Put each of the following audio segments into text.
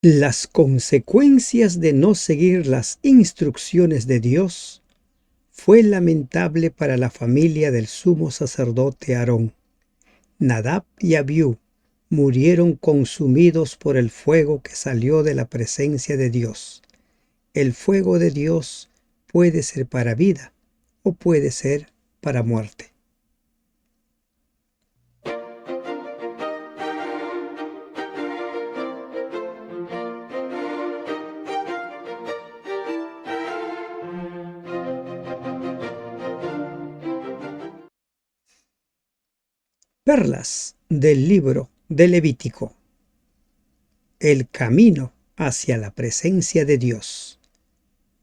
Las consecuencias de no seguir las instrucciones de Dios fue lamentable para la familia del sumo sacerdote Aarón. Nadab y Abiú murieron consumidos por el fuego que salió de la presencia de Dios. El fuego de Dios puede ser para vida o puede ser para muerte. Perlas del libro de Levítico. El camino hacia la presencia de Dios.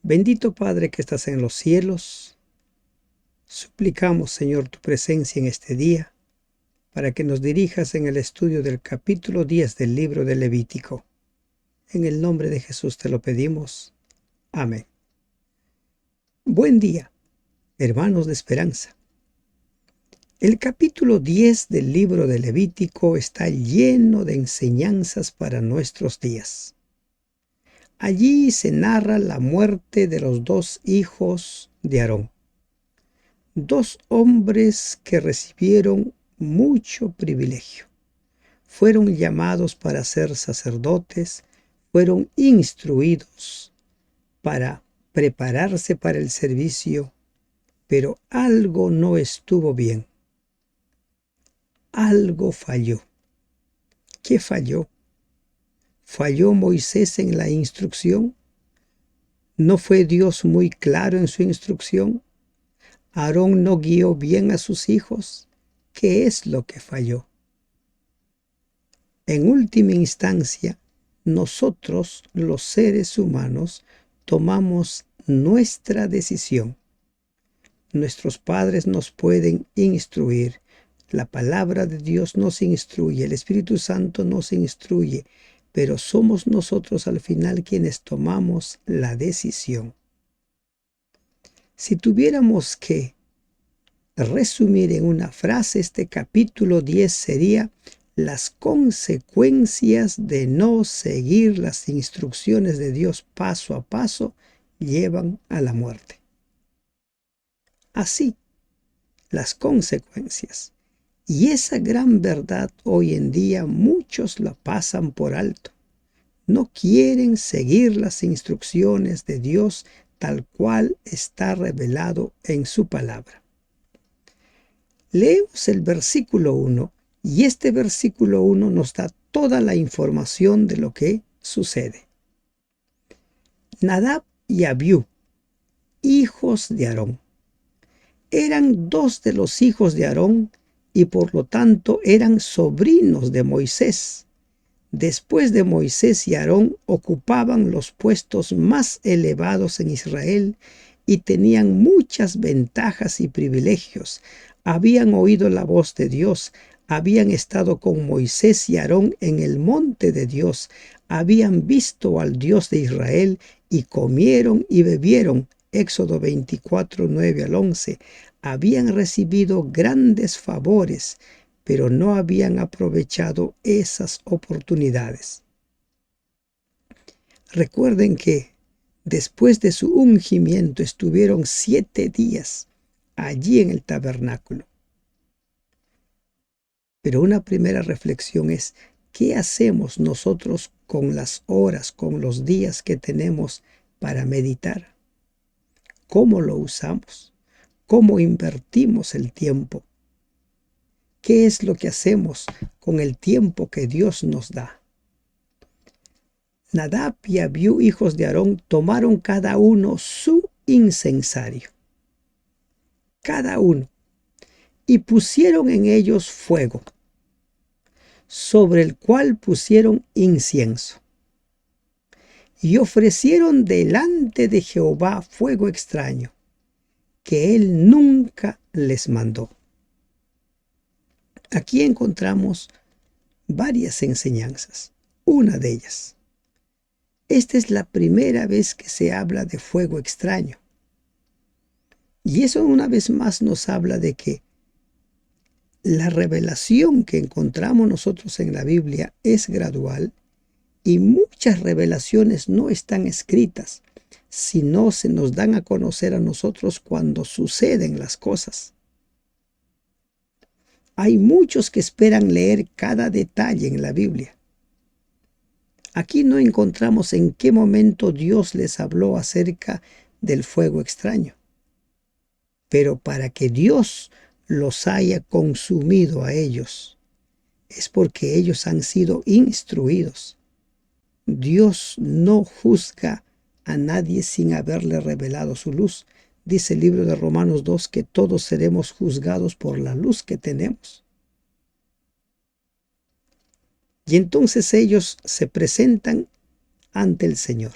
Bendito Padre que estás en los cielos, suplicamos, Señor, tu presencia en este día, para que nos dirijas en el estudio del capítulo 10 del libro de Levítico. En el nombre de Jesús te lo pedimos. Amén. Buen día, hermanos de esperanza. El capítulo 10 del libro de Levítico está lleno de enseñanzas para nuestros días. Allí se narra la muerte de los dos hijos de Aarón, dos hombres que recibieron mucho privilegio. Fueron llamados para ser sacerdotes, fueron instruidos para prepararse para el servicio, pero algo no estuvo bien. Algo falló. ¿Qué falló? ¿Falló Moisés en la instrucción? ¿No fue Dios muy claro en su instrucción? ¿Aarón no guió bien a sus hijos? ¿Qué es lo que falló? En última instancia, nosotros, los seres humanos, tomamos nuestra decisión. Nuestros padres nos pueden instruir. La palabra de Dios nos instruye, el Espíritu Santo nos instruye, pero somos nosotros al final quienes tomamos la decisión. Si tuviéramos que resumir en una frase este capítulo 10 sería: las consecuencias de no seguir las instrucciones de Dios paso a paso llevan a la muerte. Así, las consecuencias. Y esa gran verdad hoy en día muchos la pasan por alto. No quieren seguir las instrucciones de Dios tal cual está revelado en su palabra. Leemos el versículo 1 y este versículo 1 nos da toda la información de lo que sucede. Nadab y Abiú, hijos de Aarón, eran dos de los hijos de Aarón y por lo tanto eran sobrinos de Moisés. Después de Moisés y Aarón ocupaban los puestos más elevados en Israel y tenían muchas ventajas y privilegios. Habían oído la voz de Dios, habían estado con Moisés y Aarón en el monte de Dios, habían visto al Dios de Israel y comieron y bebieron. Éxodo 24, 9 al 11. Habían recibido grandes favores, pero no habían aprovechado esas oportunidades. Recuerden que después de su ungimiento estuvieron 7 días allí en el tabernáculo. Pero una primera reflexión es: ¿qué hacemos nosotros con las horas, con los días que tenemos para meditar? ¿Cómo lo usamos? ¿Cómo invertimos el tiempo? ¿Qué es lo que hacemos con el tiempo que Dios nos da? Nadab y Abiú, hijos de Aarón, tomaron cada uno su incensario. Cada uno. Y pusieron en ellos fuego, sobre el cual pusieron incienso. Y ofrecieron delante de Jehová fuego extraño, que él nunca les mandó. Aquí encontramos varias enseñanzas. Una de ellas: esta es la primera vez que se habla de fuego extraño. Y eso una vez más nos habla de que la revelación que encontramos nosotros en la Biblia es gradual y muchas revelaciones no están escritas, sino se nos dan a conocer a nosotros cuando suceden las cosas. Hay muchos que esperan leer cada detalle en la Biblia. Aquí no encontramos en qué momento Dios les habló acerca del fuego extraño. Pero para que Dios los haya consumido a ellos, es porque ellos han sido instruidos. Dios no juzga a nadie sin haberle revelado su luz. Dice el libro de Romanos 2 que todos seremos juzgados por la luz que tenemos. Y entonces ellos se presentan ante el Señor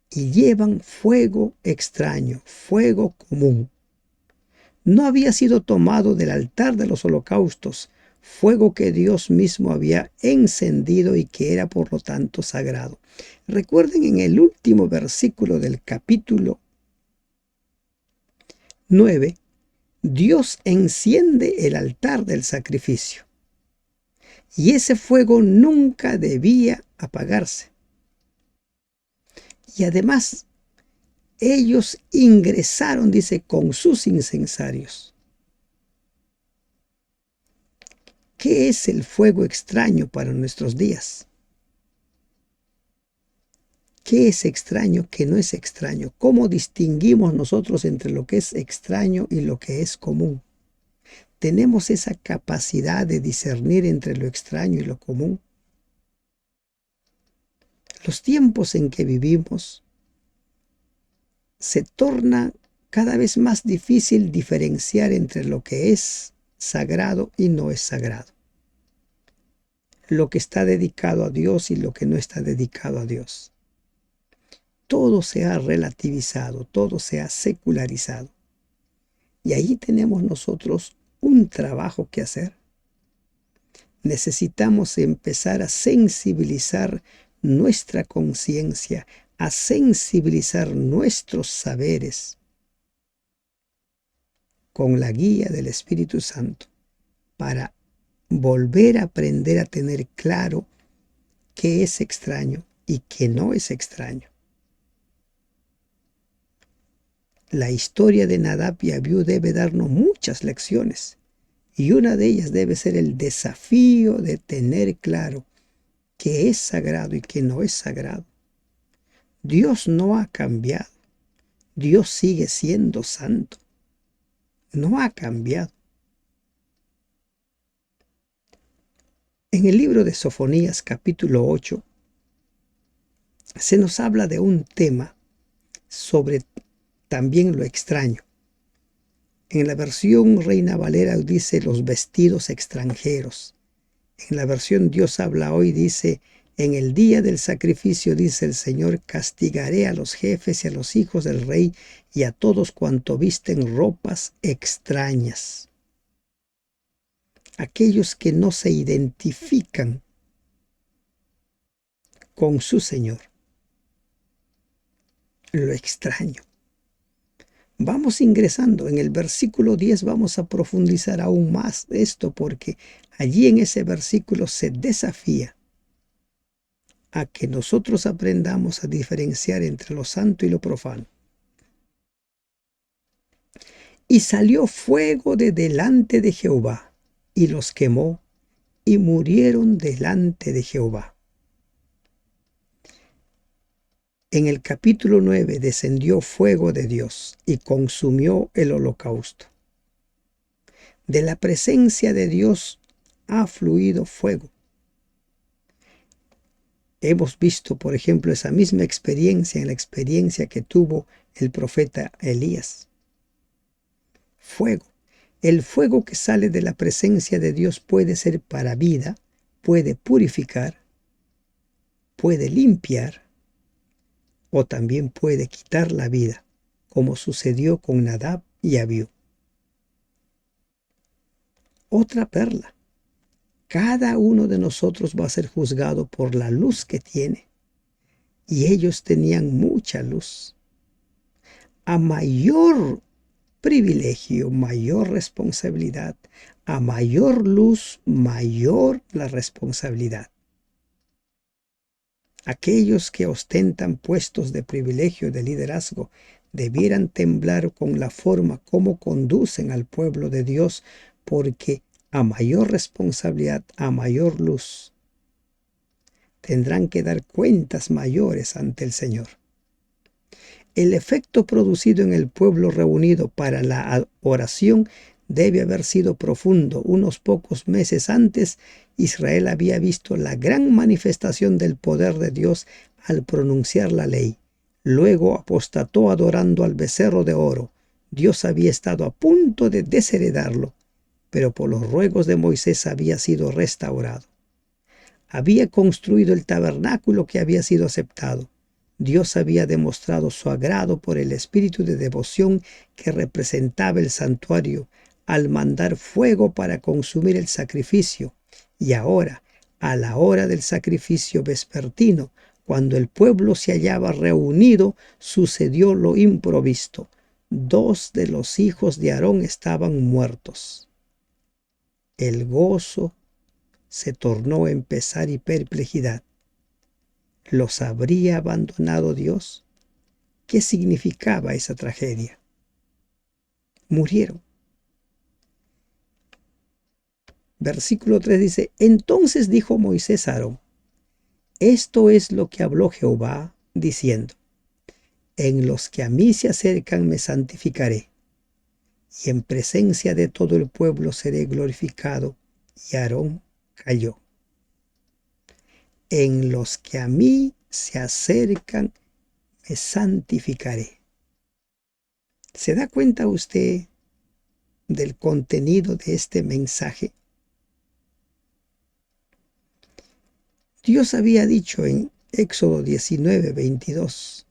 y llevan fuego extraño, fuego común. No había sido tomado del altar de los holocaustos, fuego que Dios mismo había encendido y que era por lo tanto sagrado. Recuerden en el último versículo del capítulo 9, Dios enciende el altar del sacrificio. Y ese fuego nunca debía apagarse. Y además, ellos ingresaron, dice, con sus incensarios. ¿Qué es el fuego extraño para nuestros días? ¿Qué es extraño? ¿Qué no es extraño? ¿Cómo distinguimos nosotros entre lo que es extraño y lo que es común? ¿Tenemos esa capacidad de discernir entre lo extraño y lo común? Los tiempos en que vivimos se torna cada vez más difícil diferenciar entre lo que es sagrado y no es sagrado. Lo que está dedicado a Dios y lo que no está dedicado a Dios. Todo se ha relativizado, todo se ha secularizado. Y ahí tenemos nosotros un trabajo que hacer. Necesitamos empezar a sensibilizar nuestra conciencia, a sensibilizar nuestros saberes con la guía del Espíritu Santo para volver a aprender a tener claro qué es extraño y qué no es extraño. La historia de Nadab y Abiú debe darnos muchas lecciones y una de ellas debe ser el desafío de tener claro qué es sagrado y qué no es sagrado. Dios no ha cambiado. Dios sigue siendo santo. No ha cambiado. En el libro de Sofonías capítulo 8 se nos habla de un tema sobre también lo extraño. En la versión Reina Valera dice los vestidos extranjeros. En la versión Dios habla hoy dice, en el día del sacrificio, dice el Señor, castigaré a los jefes y a los hijos del rey y a todos cuanto visten ropas extrañas. Aquellos que no se identifican con su Señor. Lo extraño. Vamos ingresando. En el versículo 10 vamos a profundizar aún más esto porque allí en ese versículo se desafía a que nosotros aprendamos a diferenciar entre lo santo y lo profano. Y salió fuego de delante de Jehová, y los quemó, y murieron delante de Jehová. En el capítulo 9 descendió fuego de Dios y consumió el holocausto. De la presencia de Dios ha fluido fuego. Hemos visto, por ejemplo, esa misma experiencia en la experiencia que tuvo el profeta Elías. Fuego. El fuego que sale de la presencia de Dios puede ser para vida, puede purificar, puede limpiar o también puede quitar la vida, como sucedió con Nadab y Abiú. Otra perla. Cada uno de nosotros va a ser juzgado por la luz que tiene. Y ellos tenían mucha luz. A mayor privilegio, mayor responsabilidad. A mayor luz, mayor la responsabilidad. Aquellos que ostentan puestos de privilegio de liderazgo debieran temblar con la forma como conducen al pueblo de Dios, porque a mayor responsabilidad, a mayor luz, tendrán que dar cuentas mayores ante el Señor. El efecto producido en el pueblo reunido para la oración debe haber sido profundo. Unos pocos meses antes, Israel había visto la gran manifestación del poder de Dios al pronunciar la ley. Luego apostató adorando al becerro de oro. Dios había estado a punto de desheredarlo, pero por los ruegos de Moisés había sido restaurado. Había construido el tabernáculo que había sido aceptado. Dios había demostrado su agrado por el espíritu de devoción que representaba el santuario al mandar fuego para consumir el sacrificio. Y ahora, a la hora del sacrificio vespertino, cuando el pueblo se hallaba reunido, sucedió lo improvisto. 2 de los hijos de Aarón estaban muertos. El gozo se tornó en pesar y perplejidad. ¿Los habría abandonado Dios? ¿Qué significaba esa tragedia? Murieron. Versículo 3 dice: Entonces dijo Moisés a Aarón: Esto es lo que habló Jehová, diciendo: En los que a mí se acercan me santificaré, y en presencia de todo el pueblo seré glorificado. Y Aarón calló. En los que a mí se acercan me santificaré. ¿Se da cuenta usted del contenido de este mensaje? Dios había dicho en Éxodo 19:22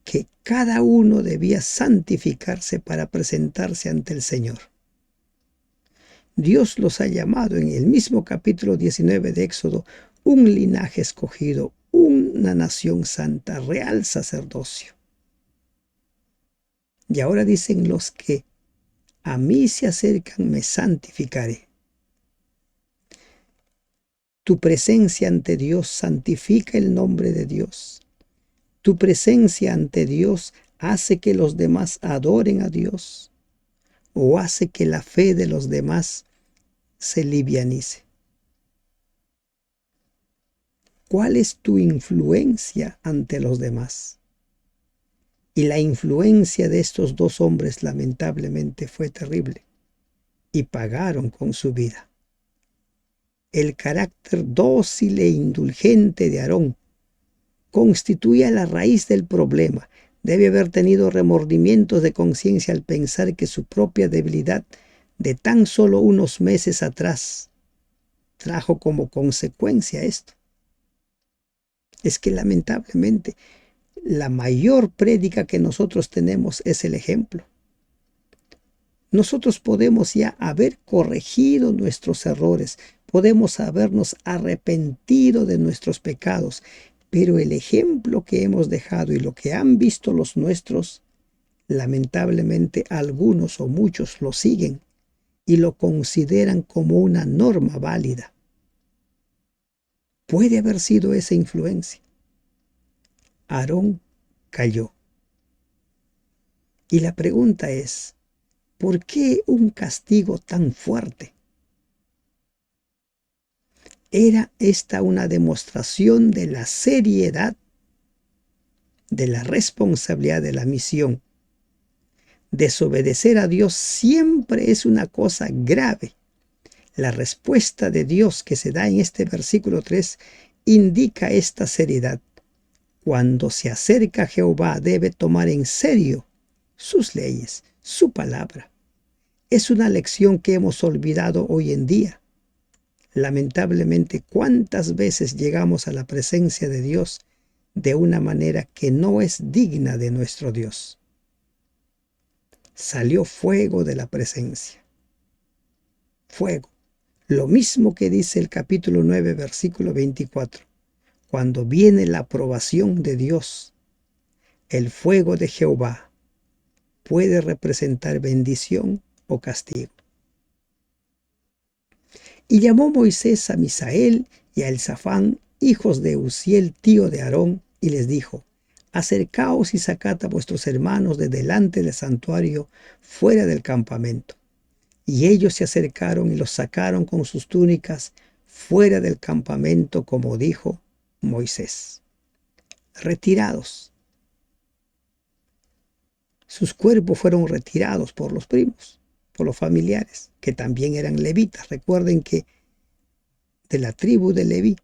que cada uno debía santificarse para presentarse ante el Señor. Dios los ha llamado en el mismo capítulo 19 de Éxodo un linaje escogido, una nación santa, real sacerdocio. Y ahora dicen: los que a mí se acercan me santificaré. Tu presencia ante Dios santifica el nombre de Dios. Tu presencia ante Dios hace que los demás adoren a Dios, o hace que la fe de los demás se livianice. ¿Cuál es tu influencia ante los demás? Y la influencia de estos 2 hombres lamentablemente fue terrible, y pagaron con su vida. El carácter dócil e indulgente de Aarón constituía la raíz del problema. Debe haber tenido remordimientos de conciencia al pensar que su propia debilidad de tan solo unos meses atrás trajo como consecuencia esto. Es que lamentablemente la mayor prédica que nosotros tenemos es el ejemplo. Nosotros podemos ya haber corregido nuestros errores, podemos habernos arrepentido de nuestros pecados, pero el ejemplo que hemos dejado y lo que han visto los nuestros, lamentablemente algunos o muchos lo siguen y lo consideran como una norma válida. Puede haber sido esa influencia. Aarón cayó. Y la pregunta es: ¿por qué un castigo tan fuerte? ¿Era esta una demostración de la seriedad de la responsabilidad de la misión? Desobedecer a Dios siempre es una cosa grave. La respuesta de Dios que se da en este versículo 3 indica esta seriedad. Cuando se acerca a Jehová debe tomar en serio sus leyes, su palabra. Es una lección que hemos olvidado hoy en día. Lamentablemente, ¿cuántas veces llegamos a la presencia de Dios de una manera que no es digna de nuestro Dios? Salió fuego de la presencia. Fuego. Lo mismo que dice el capítulo 9, versículo 24. Cuando viene la aprobación de Dios, el fuego de Jehová puede representar bendición o castigo. Y llamó Moisés a Misael y a Elzafán, hijos de Uziel, tío de Aarón, y les dijo: acercaos y sacad a vuestros hermanos de delante del santuario, fuera del campamento. Y ellos se acercaron y los sacaron con sus túnicas fuera del campamento, como dijo Moisés. Retirados. Sus cuerpos fueron retirados por los primos, por los familiares, que también eran levitas. Recuerden que de la tribu de Leví,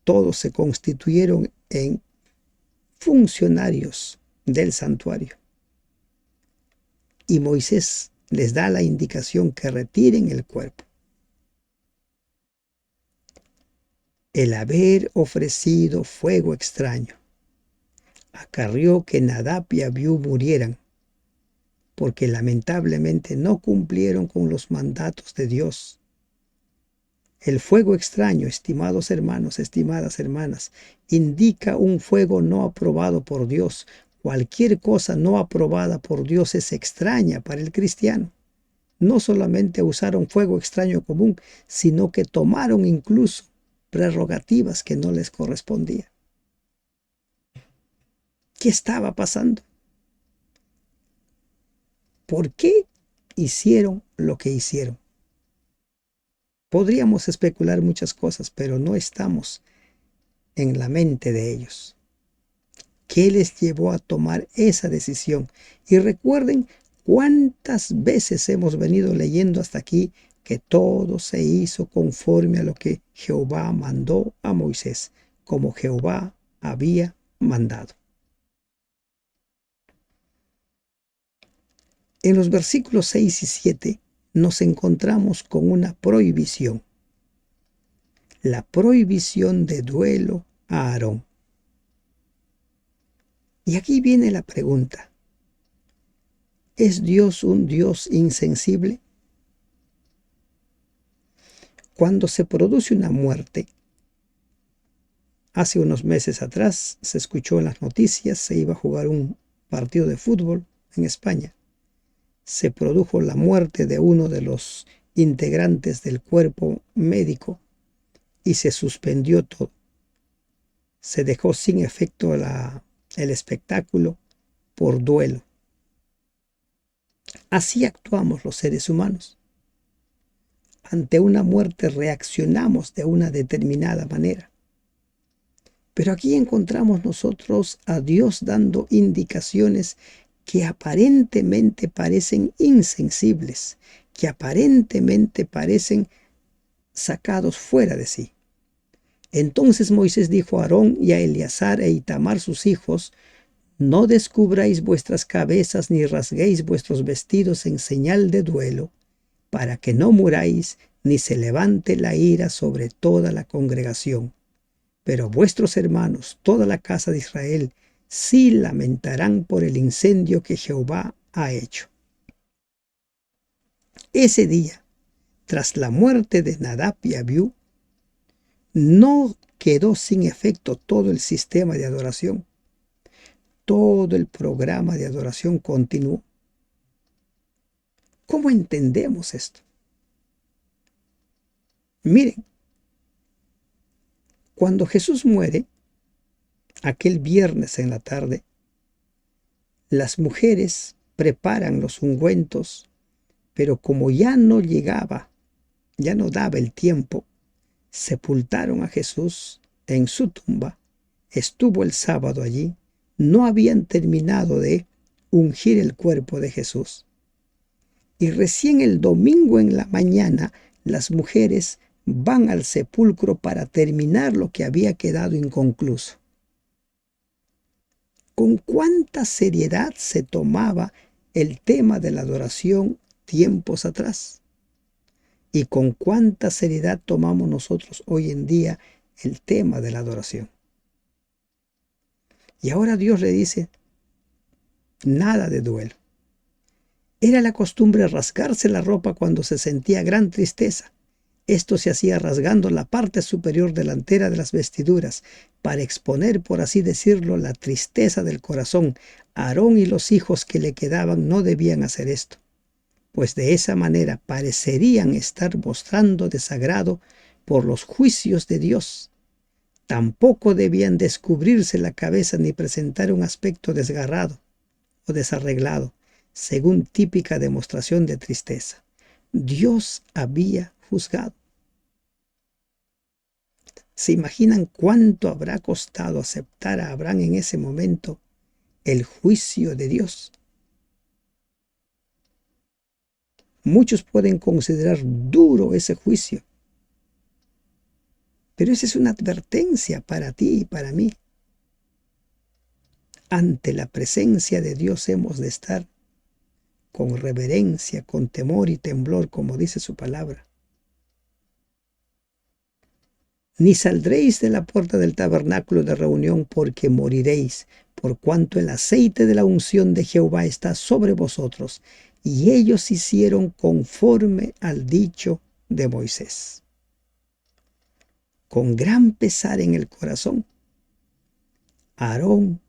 todos se constituyeron en funcionarios del santuario. Y Moisés les da la indicación que retiren el cuerpo. El haber ofrecido fuego extraño acarrió que Nadab y Abiú murieran, porque lamentablemente no cumplieron con los mandatos de Dios. El fuego extraño, estimados hermanos, estimadas hermanas, indica un fuego no aprobado por Dios. Cualquier cosa no aprobada por Dios es extraña para el cristiano. No solamente usaron fuego extraño común, sino que tomaron incluso prerrogativas que no les correspondían. ¿Qué estaba pasando? ¿Por qué hicieron lo que hicieron? Podríamos especular muchas cosas, pero no estamos en la mente de ellos. ¿Qué les llevó a tomar esa decisión? Y recuerden cuántas veces hemos venido leyendo hasta aquí que todo se hizo conforme a lo que Jehová mandó a Moisés, como Jehová había mandado. En los versículos 6 y 7 nos encontramos con una prohibición. La prohibición de duelo a Aarón. Y aquí viene la pregunta: ¿es Dios un Dios insensible? Cuando se produce una muerte, hace unos meses atrás se escuchó en las noticias, se iba a jugar un partido de fútbol en España. Se produjo la muerte de uno de los integrantes del cuerpo médico y se suspendió todo. Se dejó sin efecto el espectáculo por duelo. Así actuamos los seres humanos. Ante una muerte reaccionamos de una determinada manera. Pero aquí encontramos nosotros a Dios dando indicaciones que aparentemente parecen insensibles, que aparentemente parecen sacados fuera de sí. Entonces Moisés dijo a Aarón y a Eleazar e Itamar sus hijos: no descubráis vuestras cabezas ni rasguéis vuestros vestidos en señal de duelo, para que no muráis ni se levante la ira sobre toda la congregación. Pero vuestros hermanos, toda la casa de Israel, sí lamentarán por el incendio que Jehová ha hecho. Ese día, tras la muerte de Nadab y Abiú, no quedó sin efecto todo el sistema de adoración. Todo el programa de adoración continuó. ¿Cómo entendemos esto? Miren, cuando Jesús muere, aquel viernes en la tarde, las mujeres preparan los ungüentos, pero como ya no llegaba, ya no daba el tiempo, sepultaron a Jesús en su tumba. Estuvo el sábado allí, no habían terminado de ungir el cuerpo de Jesús. Y recién el domingo en la mañana, las mujeres van al sepulcro para terminar lo que había quedado inconcluso. ¿Con cuánta seriedad se tomaba el tema de la adoración tiempos atrás? ¿Y con cuánta seriedad tomamos nosotros hoy en día el tema de la adoración? Y ahora Dios le dice: nada de duelo. Era la costumbre rasgarse la ropa cuando se sentía gran tristeza. Esto se hacía rasgando la parte superior delantera de las vestiduras, para exponer, por así decirlo, la tristeza del corazón. Aarón y los hijos que le quedaban no debían hacer esto, pues de esa manera parecerían estar mostrando desagrado por los juicios de Dios. Tampoco debían descubrirse la cabeza ni presentar un aspecto desgarrado o desarreglado, según típica demostración de tristeza. Dios había juzgado. ¿Se imaginan cuánto habrá costado aceptar a Abraham en ese momento el juicio de Dios? Muchos pueden considerar duro ese juicio, pero esa es una advertencia para ti y para mí. Ante la presencia de Dios hemos de estar con reverencia, con temor y temblor, como dice su palabra. Ni saldréis de la puerta del tabernáculo de reunión, porque moriréis, por cuanto el aceite de la unción de Jehová está sobre vosotros. Y ellos hicieron conforme al dicho de Moisés. Con gran pesar en el corazón, Aarón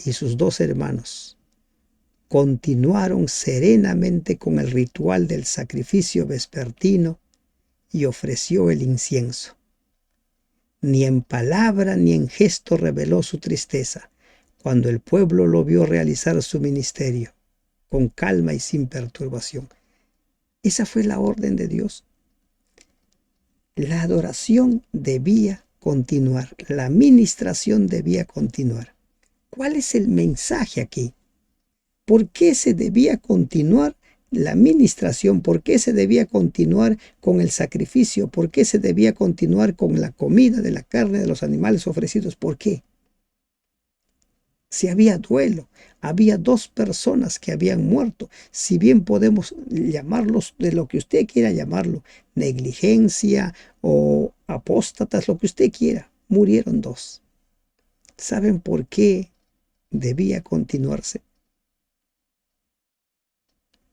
y sus 2 hermanos continuaron serenamente con el ritual del sacrificio vespertino y ofreció el incienso. Ni en palabra ni en gesto reveló su tristeza cuando el pueblo lo vio realizar su ministerio con calma y sin perturbación. Esa fue la orden de Dios. La adoración debía continuar, la ministración debía continuar. ¿Cuál es el mensaje aquí? ¿Por qué se debía continuar la ministración? ¿Por qué se debía continuar con el sacrificio? ¿Por qué se debía continuar con la comida de la carne de los animales ofrecidos? ¿Por qué? Si había duelo, había 2 personas que habían muerto. Si bien podemos llamarlos de lo que usted quiera llamarlo, negligencia o apóstatas, lo que usted quiera, murieron 2. ¿Saben por qué debía continuarse?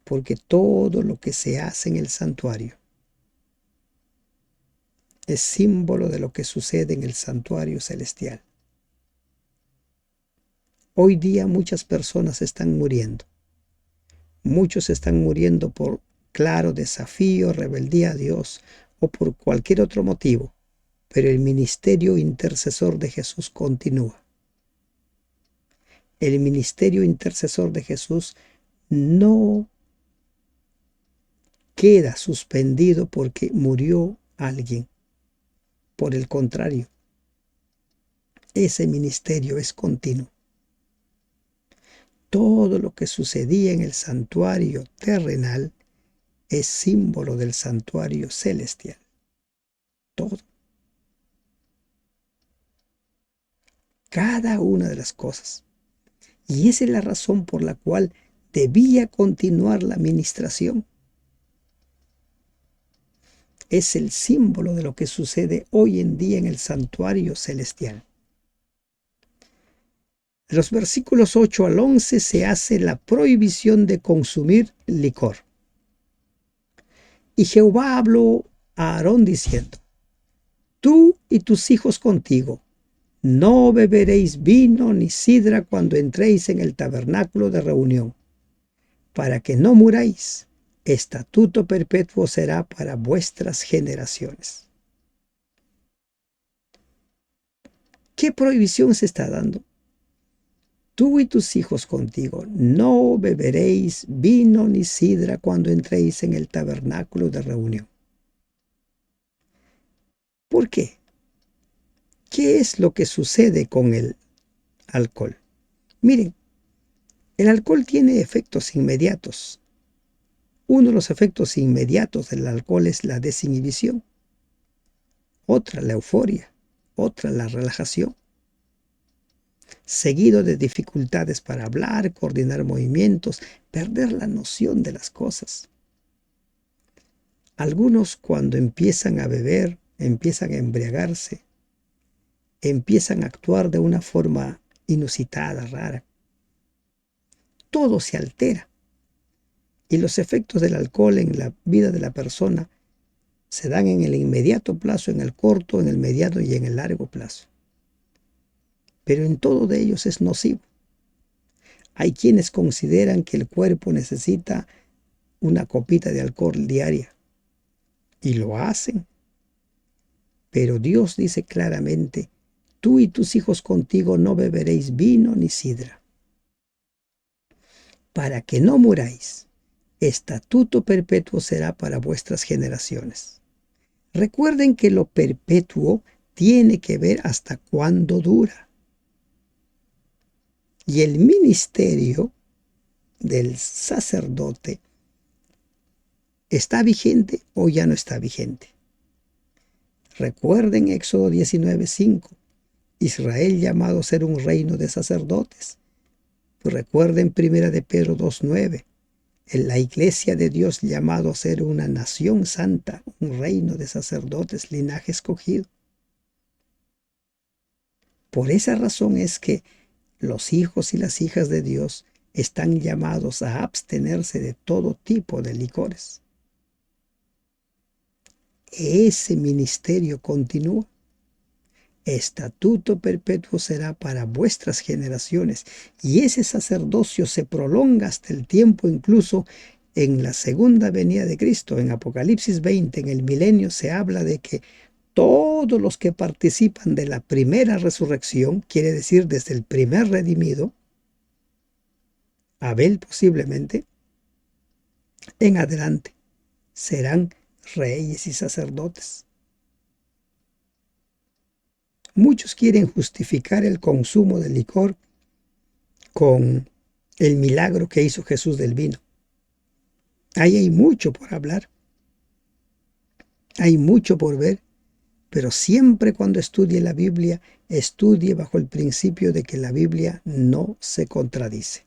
Porque todo lo que se hace en el santuario es símbolo de lo que sucede en el santuario celestial. Hoy día muchas personas están muriendo. Muchos están muriendo por claro desafío, rebeldía a Dios o por cualquier otro motivo, pero el ministerio intercesor de Jesús continúa. El ministerio intercesor de Jesús no queda suspendido porque murió alguien. Por el contrario, ese ministerio es continuo. Todo lo que sucedía en el santuario terrenal es símbolo del santuario celestial. Todo. Cada una de las cosas. Y esa es la razón por la cual debía continuar la ministración. Es el símbolo de lo que sucede hoy en día en el santuario celestial. En los versículos 8 al 11 se hace la prohibición de consumir licor. Y Jehová habló a Aarón diciendo: Tú y tus hijos contigo, no beberéis vino ni sidra cuando entréis en el tabernáculo de reunión, para que no muráis. Estatuto perpetuo será para vuestras generaciones. ¿Qué prohibición se está dando? Tú y tus hijos contigo, no beberéis vino ni sidra cuando entréis en el tabernáculo de reunión. ¿Por qué? ¿Qué es lo que sucede con el alcohol? Miren, el alcohol tiene efectos inmediatos. Uno de los efectos inmediatos del alcohol es la desinhibición. Otra, la euforia. Otra, la relajación. Seguido de dificultades para hablar, coordinar movimientos, perder la noción de las cosas. Algunos cuando empiezan a beber, empiezan a embriagarse, empiezan a actuar de una forma inusitada, rara. Todo se altera. Y los efectos del alcohol en la vida de la persona se dan en el inmediato plazo, en el corto, en el mediano y en el largo plazo. Pero en todo de ellos es nocivo. Hay quienes consideran que el cuerpo necesita una copita de alcohol diaria y lo hacen. Pero Dios dice claramente tú y tus hijos contigo no beberéis vino ni sidra, para que no muráis. Estatuto perpetuo será para vuestras generaciones. Recuerden que lo perpetuo tiene que ver hasta cuándo dura. Y el ministerio del sacerdote ¿está vigente o ya no está vigente? Recuerden Éxodo 19:5, Israel llamado a ser un reino de sacerdotes. Pues recuerden Primera de Pedro 2:9, en la iglesia de Dios llamado a ser una nación santa, un reino de sacerdotes, linaje escogido. Por esa razón es que los hijos y las hijas de Dios están llamados a abstenerse de todo tipo de licores. Ese ministerio continúa. Estatuto perpetuo será para vuestras generaciones, y ese sacerdocio se prolonga hasta el tiempo, incluso en la segunda venida de Cristo. En Apocalipsis 20, en el milenio, se habla de que todos los que participan de la primera resurrección, quiere decir desde el primer redimido, Abel posiblemente, en adelante, serán reyes y sacerdotes. Muchos quieren justificar el consumo de licor con el milagro que hizo Jesús del vino. Ahí hay mucho por hablar, hay mucho por ver, pero siempre cuando estudie la Biblia, estudie bajo el principio de que la Biblia no se contradice.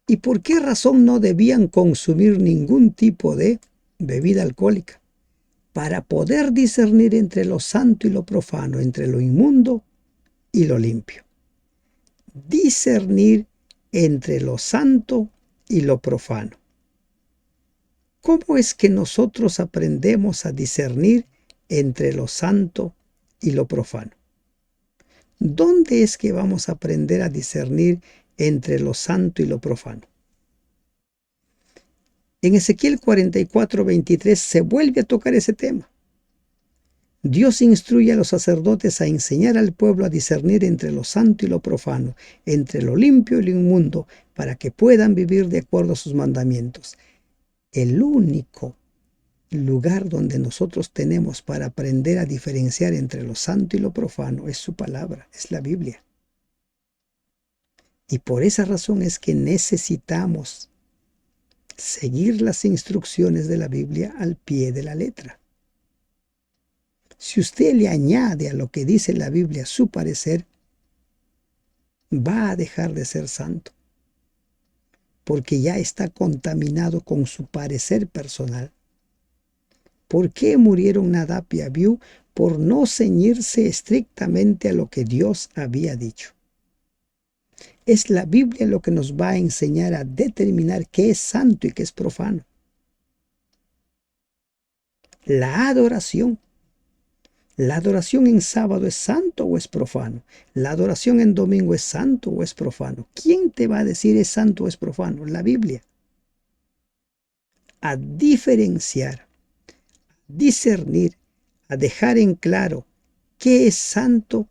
¿Y por qué razón no debían consumir ningún tipo de bebida alcohólica? Para poder discernir entre lo santo y lo profano, entre lo inmundo y lo limpio. Discernir entre lo santo y lo profano. ¿Cómo es que nosotros aprendemos a discernir entre lo santo y lo profano? ¿Dónde es que vamos a aprender a discernir entre lo santo y lo profano? En Ezequiel 44:23 se vuelve a tocar ese tema. Dios instruye a los sacerdotes a enseñar al pueblo a discernir entre lo santo y lo profano, entre lo limpio y lo inmundo, para que puedan vivir de acuerdo a sus mandamientos. El único lugar donde nosotros tenemos para aprender a diferenciar entre lo santo y lo profano es su palabra, es la Biblia. Y por esa razón es que necesitamos seguir las instrucciones de la Biblia al pie de la letra. Si usted le añade a lo que dice la Biblia su parecer, va a dejar de ser santo, porque ya está contaminado con su parecer personal. ¿Por qué murieron Nadab y Abiú? Por no ceñirse estrictamente a lo que Dios había dicho. Es la Biblia lo que nos va a enseñar a determinar qué es santo y qué es profano. La adoración. ¿La adoración en sábado es santo o es profano? ¿La adoración en domingo es santo o es profano? ¿Quién te va a decir es santo o es profano? La Biblia. A diferenciar, discernir, a dejar en claro qué es santo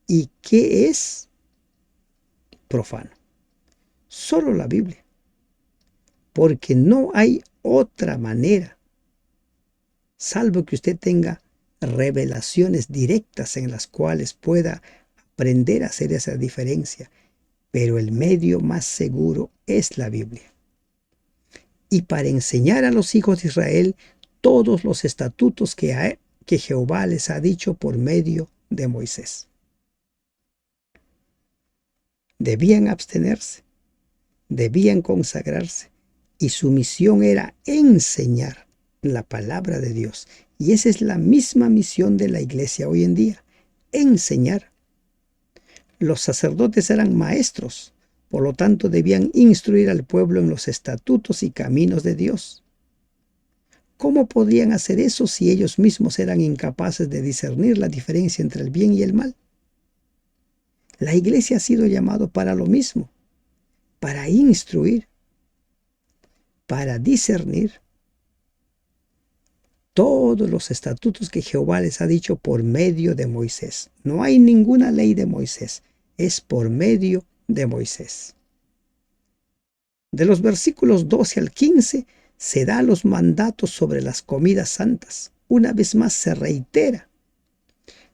y qué es profano. Solo la Biblia. Porque no hay otra manera, salvo que usted tenga revelaciones directas en las cuales pueda aprender a hacer esa diferencia. Pero el medio más seguro es la Biblia. Y para enseñar a los hijos de Israel todos los estatutos que Jehová les ha dicho por medio de Moisés. Debían abstenerse, debían consagrarse, y su misión era enseñar la palabra de Dios. Y esa es la misma misión de la iglesia hoy en día, enseñar. Los sacerdotes eran maestros, por lo tanto debían instruir al pueblo en los estatutos y caminos de Dios. ¿Cómo podrían hacer eso si ellos mismos eran incapaces de discernir la diferencia entre el bien y el mal? La iglesia ha sido llamada para lo mismo, para instruir, para discernir. todos los estatutos que Jehová les ha dicho por medio de Moisés. No hay ninguna ley de Moisés, es por medio de Moisés. De los versículos 12 al 15 se da los mandatos sobre las comidas santas. Una vez más se reitera.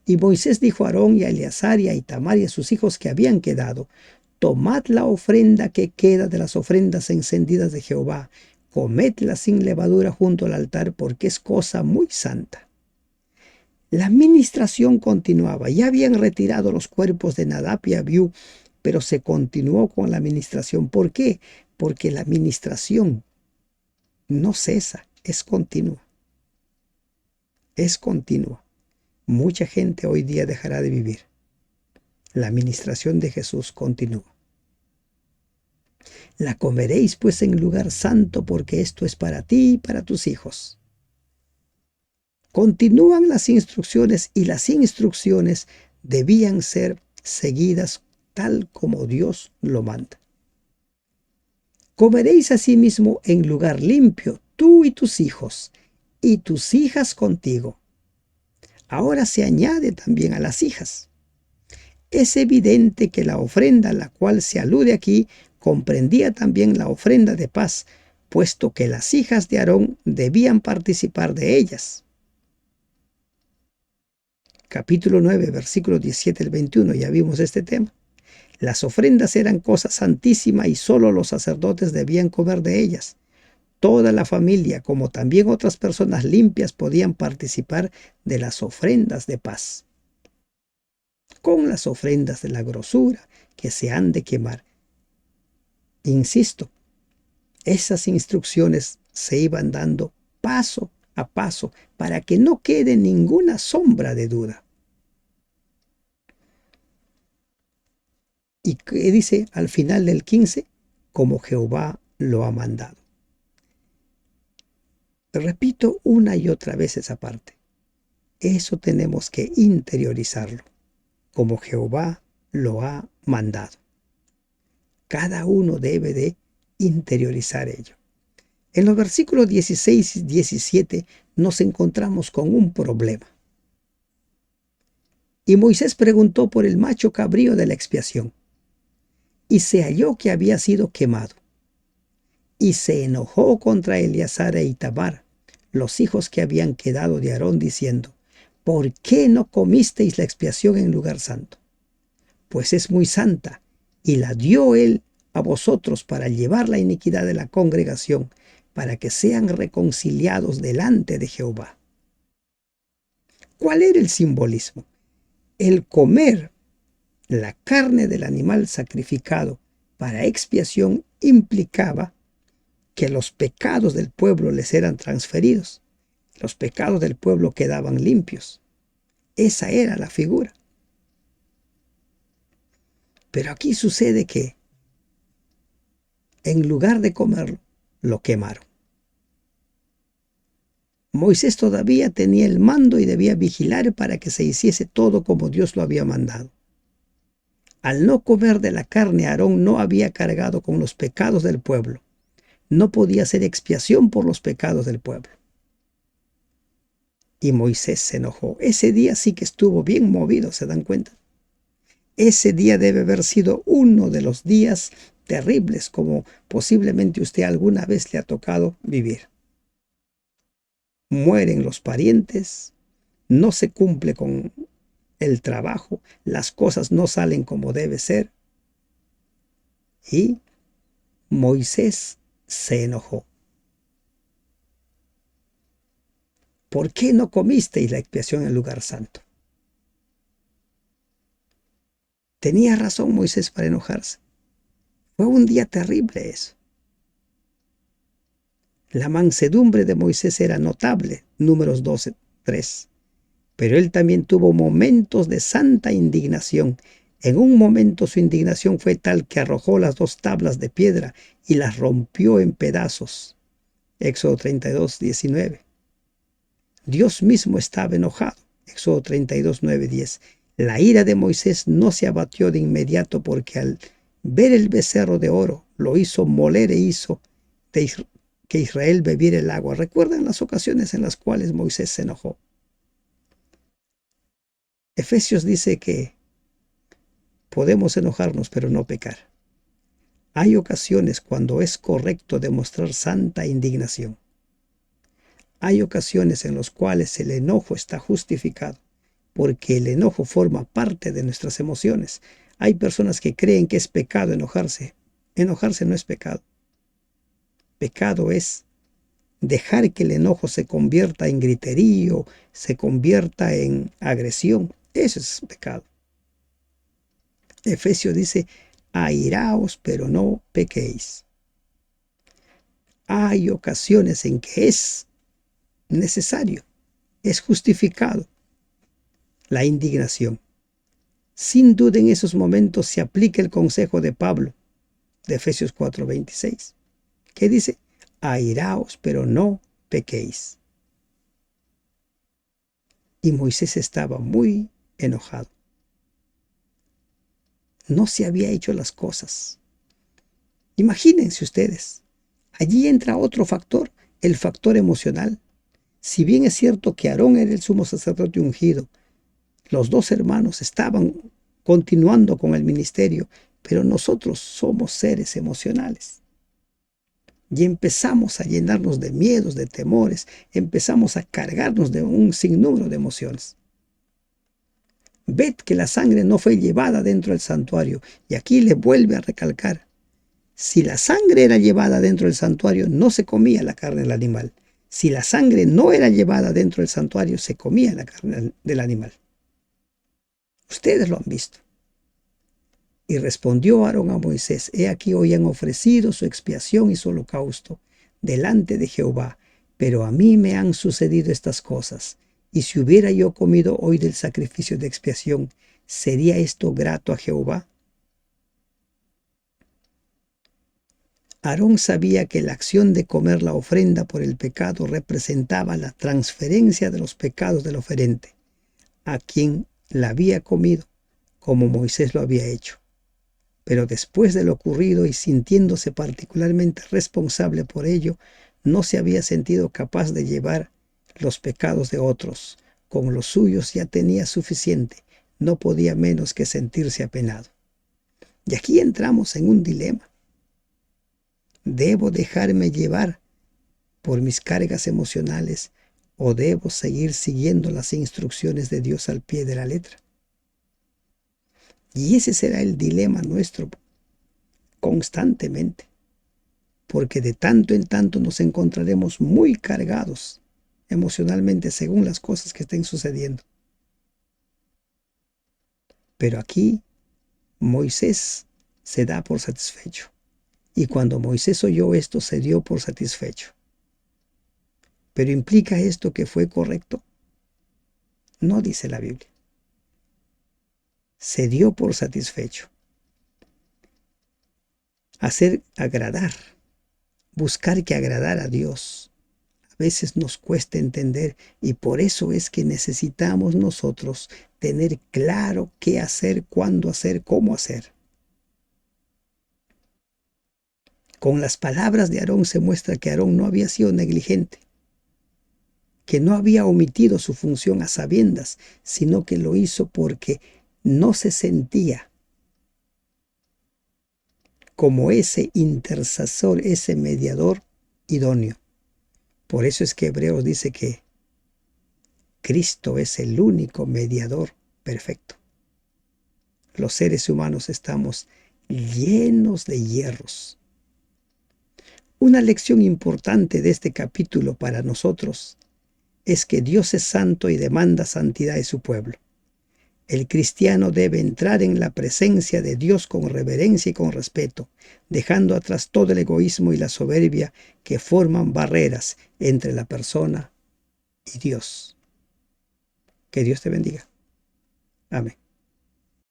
Y Moisés dijo a Aarón y a Eleazar y a Itamar y a sus hijos que habían quedado: tomad la ofrenda que queda de las ofrendas encendidas de Jehová, comedla sin levadura junto al altar, porque es cosa muy santa. La ministración continuaba. Ya habían retirado los cuerpos de Nadab y Abiú, pero se continuó con la ministración. ¿Por qué? Porque la ministración no cesa, es continua. Es continua. Mucha gente hoy día dejará de vivir. La ministración de Jesús continúa. La comeréis pues en lugar santo, porque esto es para ti y para tus hijos. Continúan las instrucciones, y las instrucciones debían ser seguidas tal como Dios lo manda. Comeréis asimismo en lugar limpio, tú y tus hijos, y tus hijas contigo. Ahora se añade también a las hijas. Es evidente que la ofrenda a la cual se alude aquí comprendía también la ofrenda de paz, puesto que las hijas de Aarón debían participar de ellas. Capítulo 9, versículos 17 al 21, ya vimos este tema. Las ofrendas eran cosa santísima y solo los sacerdotes debían comer de ellas. Toda la familia, como también otras personas limpias, podían participar de las ofrendas de paz. Con las ofrendas de la grosura que se han de quemar. Insisto, esas instrucciones se iban dando paso a paso para que no quede ninguna sombra de duda. Y que dice al final del 15, como Jehová lo ha mandado. Repito una y otra vez esa parte. Eso tenemos que interiorizarlo, como Jehová lo ha mandado. Cada uno debe de interiorizar ello. En los versículos 16 y 17 nos encontramos con un problema. Y Moisés preguntó por el macho cabrío de la expiación, y se halló que había sido quemado. Y se enojó contra Eleazar e Itamar, los hijos que habían quedado de Aarón, diciendo: ¿por qué no comisteis la expiación en lugar santo? Pues es muy santa, y la dio él a vosotros para llevar la iniquidad de la congregación, para que sean reconciliados delante de Jehová. ¿Cuál era el simbolismo? El comer la carne del animal sacrificado para expiación implicaba que los pecados del pueblo les eran transferidos. Los pecados del pueblo quedaban limpios. Esa era la figura. Pero aquí sucede que en lugar de comerlo, lo quemaron. Moisés todavía tenía el mando y debía vigilar para que se hiciese todo como Dios lo había mandado. Al no comer de la carne, Aarón no había cargado con los pecados del pueblo. No podía hacer expiación por los pecados del pueblo. Y Moisés se enojó. Ese día sí que estuvo bien movido, ¿se dan cuenta? Ese día debe haber sido uno de los días terribles, como posiblemente usted alguna vez le ha tocado vivir. Mueren los parientes, no se cumple con el trabajo, las cosas no salen como debe ser. Y Moisés se enojó. ¿Por qué no comisteis la expiación en el lugar santo? Tenía razón Moisés para enojarse. Fue un día terrible eso. La mansedumbre de Moisés era notable, Números 12:3. Pero él también tuvo momentos de santa indignación. En un momento su indignación fue tal que arrojó las 2 tablas de piedra y las rompió en pedazos. Éxodo 32:19. Dios mismo estaba enojado. Éxodo 32:9-10. La ira de Moisés no se abatió de inmediato, porque al ver el becerro de oro lo hizo moler e hizo que Israel bebiera el agua. ¿Recuerdan las ocasiones en las cuales Moisés se enojó? Efesios dice que podemos enojarnos, pero no pecar. Hay ocasiones cuando es correcto demostrar santa indignación. Hay ocasiones en las cuales el enojo está justificado, porque el enojo forma parte de nuestras emociones. Hay personas que creen que es pecado enojarse. Enojarse no es pecado. Pecado es dejar que el enojo se convierta en griterío, se convierta en agresión. Eso es pecado. Efesios dice, airaos, pero no pequéis. Hay ocasiones en que es necesario, es justificado la indignación. Sin duda en esos momentos se aplica el consejo de Pablo, de Efesios 4:26, que dice, airaos, pero no pequéis. Y Moisés estaba muy enojado. No se había hecho las cosas. Imagínense ustedes, allí entra otro factor, el factor emocional. Si bien es cierto que Aarón era el sumo sacerdote ungido, los dos hermanos estaban continuando con el ministerio, pero nosotros somos seres emocionales. Y empezamos a llenarnos de miedos, de temores, empezamos a cargarnos de un sinnúmero de emociones. Ved que la sangre no fue llevada dentro del santuario, y aquí le vuelve a recalcar. Si la sangre era llevada dentro del santuario, no se comía la carne del animal. Si la sangre no era llevada dentro del santuario, se comía la carne del animal. Ustedes lo han visto. Y respondió Aarón a Moisés, he aquí hoy han ofrecido su expiación y su holocausto delante de Jehová, pero a mí me han sucedido estas cosas. Y si hubiera yo comido hoy del sacrificio de expiación, ¿sería esto grato a Jehová? Aarón sabía que la acción de comer la ofrenda por el pecado representaba la transferencia de los pecados del oferente, a quien la había comido, como Moisés lo había hecho. Pero después de lo ocurrido y sintiéndose particularmente responsable por ello, no se había sentido capaz de llevar los pecados de otros. Con los suyos ya tenía suficiente, no podía menos que sentirse apenado. Y aquí entramos en un dilema. ¿Debo dejarme llevar por mis cargas emocionales o debo seguir siguiendo las instrucciones de Dios al pie de la letra? Y ese será el dilema nuestro constantemente, porque de tanto en tanto nos encontraremos muy cargados emocionalmente según las cosas que estén sucediendo. Pero aquí Moisés se da por satisfecho. Y cuando Moisés oyó esto, se dio por satisfecho. ¿Pero implica esto que fue correcto? No dice la Biblia. Se dio por satisfecho. Hacer agradar, buscar que agradar a Dios, a veces nos cuesta entender y por eso es que necesitamos nosotros tener claro qué hacer, cuándo hacer, cómo hacer. Con las palabras de Aarón se muestra que Aarón no había sido negligente, que no había omitido su función a sabiendas, sino que lo hizo porque no se sentía como ese intercesor, ese mediador idóneo. Por eso es que Hebreos dice que Cristo es el único mediador perfecto. Los seres humanos estamos llenos de hierros. Una lección importante de este capítulo para nosotros es que Dios es santo y demanda santidad de su pueblo. El cristiano debe entrar en la presencia de Dios con reverencia y con respeto, dejando atrás todo el egoísmo y la soberbia que forman barreras entre la persona y Dios. Que Dios te bendiga. Amén.